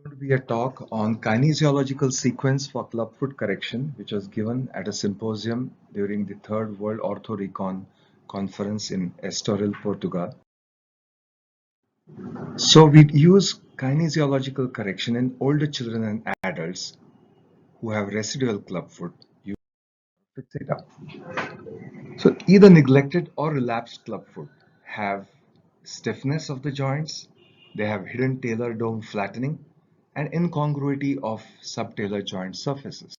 Going to be a talk on kinesiological sequence for clubfoot correction, which was given at a symposium during the Third World Ortho Recon Conference in Estoril, Portugal. So we use kinesiological correction in older children and adults who have residual clubfoot using fixator. So either neglected or relapsed clubfoot have stiffness of the joints, they have hidden talar dome flattening, and incongruity of subtalar joint surfaces.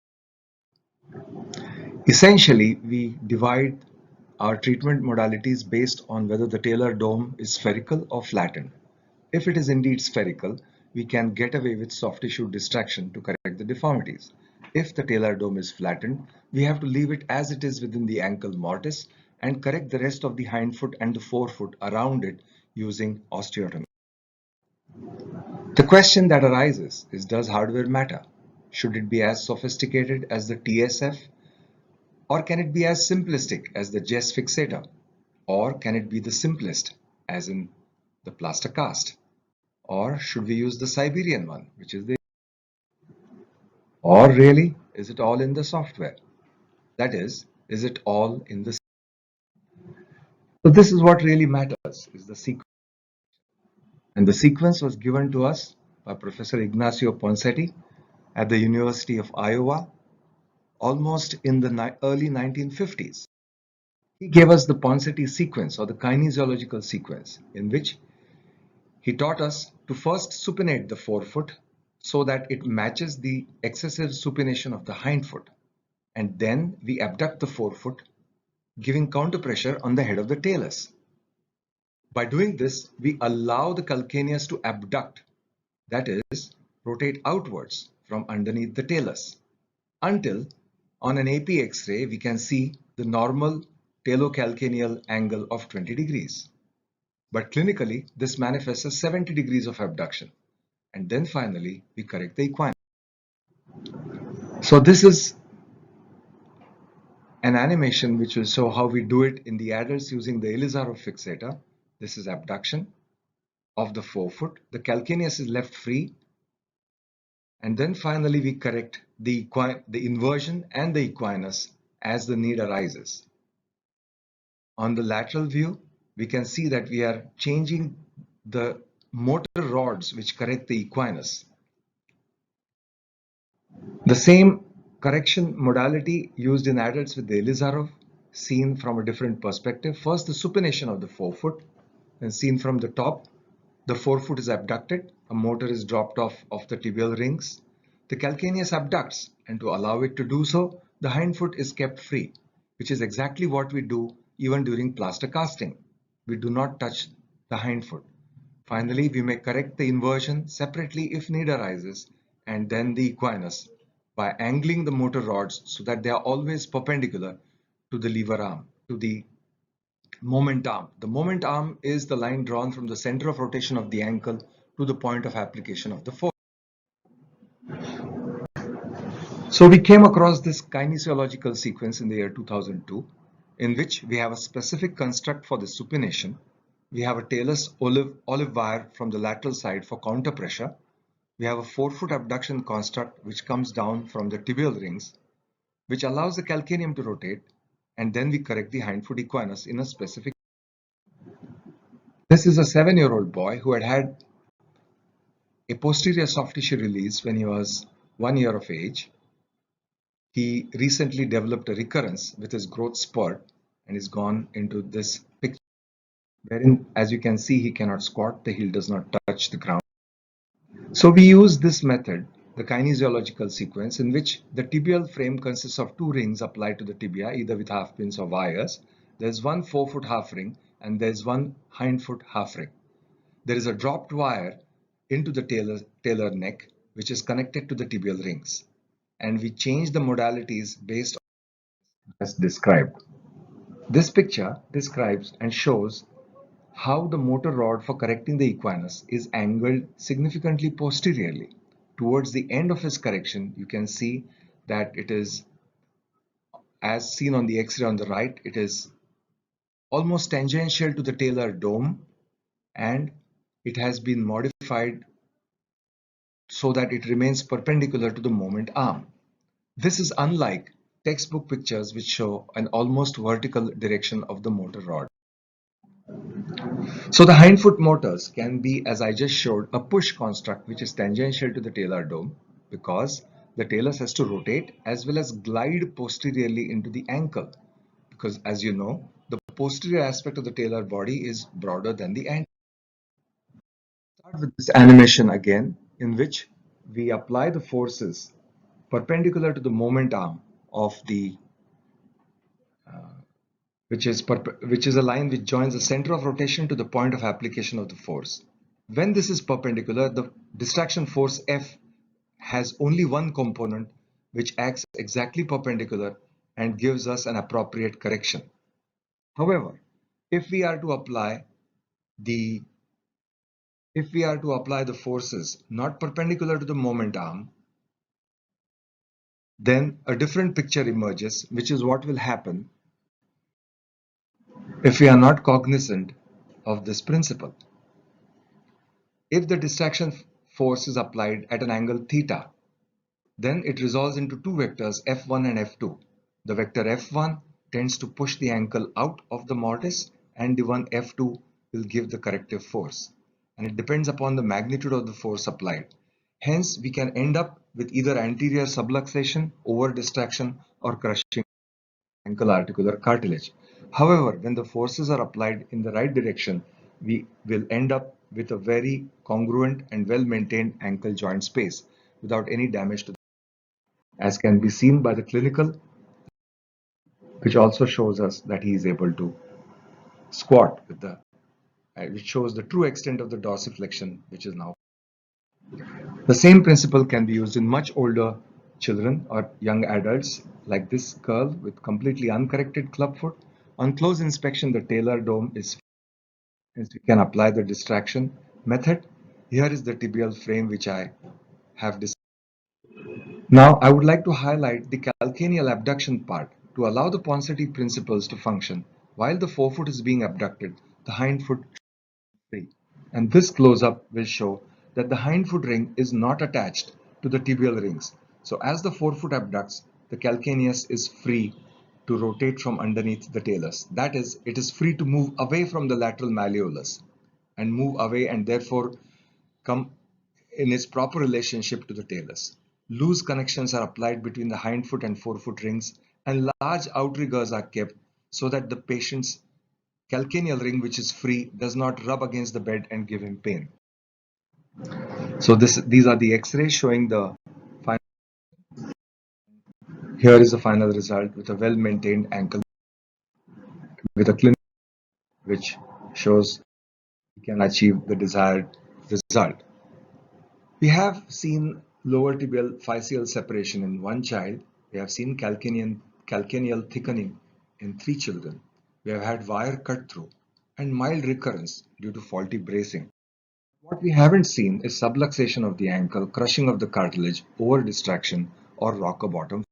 Essentially, we divide our treatment modalities based on whether the talar dome is spherical or flattened. If it is indeed spherical, we can get away with soft tissue distraction to correct the deformities. If the talar dome is flattened, we have to leave it as it is within the ankle mortise and correct the rest of the hindfoot and the forefoot around it using osteotomy. The question that arises is, does hardware matter? Should it be as sophisticated as the TSF? Or can it be as simplistic as the Jess fixator? Or can it be the simplest, as in the plaster cast? Or should we use the Siberian one, which is the... Or really, is it all in the software? That is it all in the... So this is what really matters, is the sequence. And the sequence was given to us by Professor Ignacio Ponseti at the University of Iowa, almost in the early 1950s. He gave us the Ponseti sequence, or the kinesiological sequence, in which he taught us to first supinate the forefoot so that it matches the excessive supination of the hindfoot, and then we abduct the forefoot, giving counter pressure on the head of the talus. By doing this, we allow the calcaneus to abduct, that is, rotate outwards from underneath the talus, until on an AP X-ray we can see the normal talocalcaneal angle of 20 degrees. But clinically, this manifests as 70 degrees of abduction. And then finally, we correct the equine. So this is an animation which will show how we do it in the adults using the Elizarov fixator. This is abduction of the forefoot. The calcaneus is left free. And then finally, we correct the inversion and the equinus as the need arises. On the lateral view, we can see that we are changing the motor rods which correct the equinus. The same correction modality used in adults with the Elizarov, seen from a different perspective. First, the supination of the forefoot, and seen from the top, the forefoot is abducted, a motor is dropped off of the tibial rings. The calcaneus abducts, and to allow it to do so, the hindfoot is kept free, which is exactly what we do even during plaster casting. We do not touch the hindfoot. Finally, we may correct the inversion separately if need arises, and then the equinus by angling the motor rods so that they are always perpendicular to the lever arm, to the moment arm. The moment arm is the line drawn from the center of rotation of the ankle to the point of application of the force. So we came across this kinesiological sequence in the year 2002, in which we have a specific construct for the supination. We have a talus olive wire from the lateral side for counter pressure. We have a forefoot abduction construct which comes down from the tibial rings, which allows the calcaneum to rotate, and then we correct the hindfoot equinus in a specific. This is a 7-year-old boy who had had a posterior soft tissue release when he was 1 year of age. He recently developed a recurrence with his growth spurt and is gone into this picture, wherein, as you can see, he cannot squat, the heel does not touch the ground. So we use this method, the kinesiological sequence, in which the tibial frame consists of 2 rings applied to the tibia, either with half pins or wires. There's 1 forefoot half ring and there's 1 hindfoot half ring. There is a dropped wire into the talar neck, which is connected to the tibial rings. And we change the modalities based on as described. This picture describes and shows how the motor rod for correcting the equinus is angled significantly posteriorly. Towards the end of his correction, you can see that it is, as seen on the X-ray on the right, it is almost tangential to the talar dome, and it has been modified so that it remains perpendicular to the movement arm. This is unlike textbook pictures which show an almost vertical direction of the motor rod. So the hindfoot motors can be, as I just showed, a push construct which is tangential to the talar dome because the talus has to rotate as well as glide posteriorly into the ankle, because as you know, the posterior aspect of the talar body is broader than the anterior. Start with this animation again, in which we apply the forces perpendicular to the moment arm of the which is a line which joins the center of rotation to the point of application of the force. When this is perpendicular, the distraction force F has only one component which acts exactly perpendicular and gives us an appropriate correction. However, if we are to apply the forces not perpendicular to the moment arm, then a different picture emerges, which is what will happen if we are not cognizant of this principle. If the distraction force is applied at an angle theta, then it resolves into two vectors F1 and F2. The vector F1 tends to push the ankle out of the mortise, and the one F2 will give the corrective force. And it depends upon the magnitude of the force applied. Hence, we can end up with either anterior subluxation, over distraction, or crushing ankle articular cartilage. However, when the forces are applied in the right direction, we will end up with a very congruent and well-maintained ankle joint space without any damage to the, as can be seen by the clinical, which also shows us that he is able to squat with the, which shows the true extent of the dorsiflexion, which is now. The same principle can be used in much older children or young adults, like this girl with completely uncorrected clubfoot. On close inspection, the talar dome is, hence we can apply the distraction method. Here is the tibial frame which I have discussed. Now I would like to highlight the calcaneal abduction part. To allow the Ponseti principles to function, while the forefoot is being abducted, the hindfoot is free. And this close-up will show that the hindfoot ring is not attached to the tibial rings. So as the forefoot abducts, the calcaneus is free to rotate from underneath the talus. That is, it is free to move away from the lateral malleolus and move away and therefore come in its proper relationship to the talus. Loose connections are applied between the hindfoot and forefoot rings, and large outriggers are kept so that the patient's calcaneal ring, which is free, does not rub against the bed and give him pain. So these are the x-rays showing the final. Here is the final result with a well-maintained ankle with a clinic which shows we can achieve the desired result. We have seen lower tibial physeal separation in one child. We have seen calcaneal thickening in 3 children. We have had wire cut through and mild recurrence due to faulty bracing. What we haven't seen is subluxation of the ankle, crushing of the cartilage, over distraction, or rocker bottom.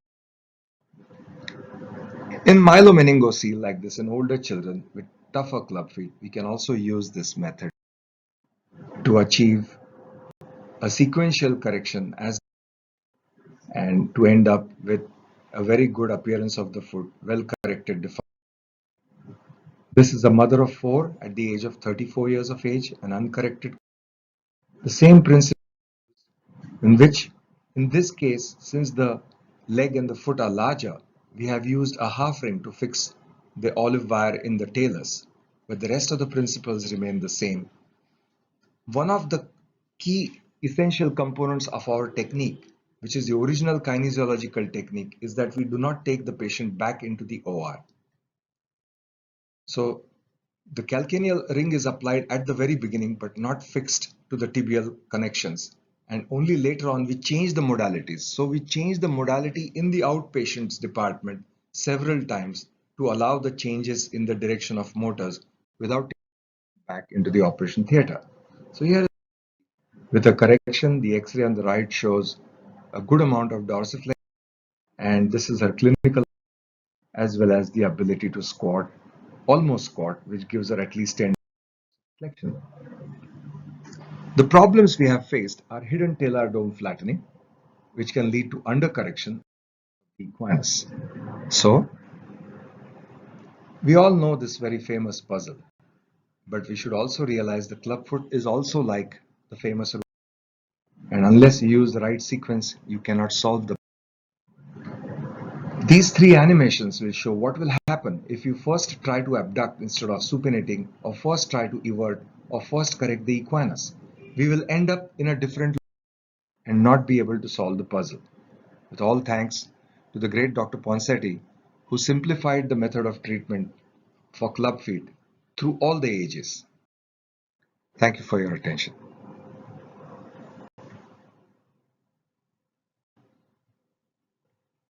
In myelomeningocele like this in older children with tougher club feet, we can also use this method to achieve a sequential correction as and to end up with a very good appearance of the foot, well corrected. This is a mother of 4 at the age of 34 years of age, an uncorrected. The same principle in which, in this case, since the leg and the foot are larger, we have used a half ring to fix the olive wire in the talus, but the rest of the principles remain the same. One of the key essential components of our technique, which is the original kinesiological technique, is that we do not take the patient back into the OR. So the calcaneal ring is applied at the very beginning, but not fixed to the tibial connections. And only later on we change the modalities. So we change the modality in the outpatients department several times to allow the changes in the direction of motors without taking back into the operation theater. So here with a correction, the X-ray on the right shows a good amount of dorsiflexion, and this is her clinical as well as the ability to squat, almost squat, which gives her at least 10 flexion. The problems we have faced are hidden talar dome flattening, which can lead to undercorrection of the equinus. So, we all know this very famous puzzle, but we should also realize the clubfoot is also like the famous rule, and unless you use the right sequence, you cannot solve the. These three animations will show what will happen if you first try to abduct instead of supinating, or first try to evert, or first correct the equinus. We will end up in a different and not be able to solve the puzzle. With all thanks to the great Dr. Ponseti, who simplified the method of treatment for club feet through all the ages. Thank you for your attention.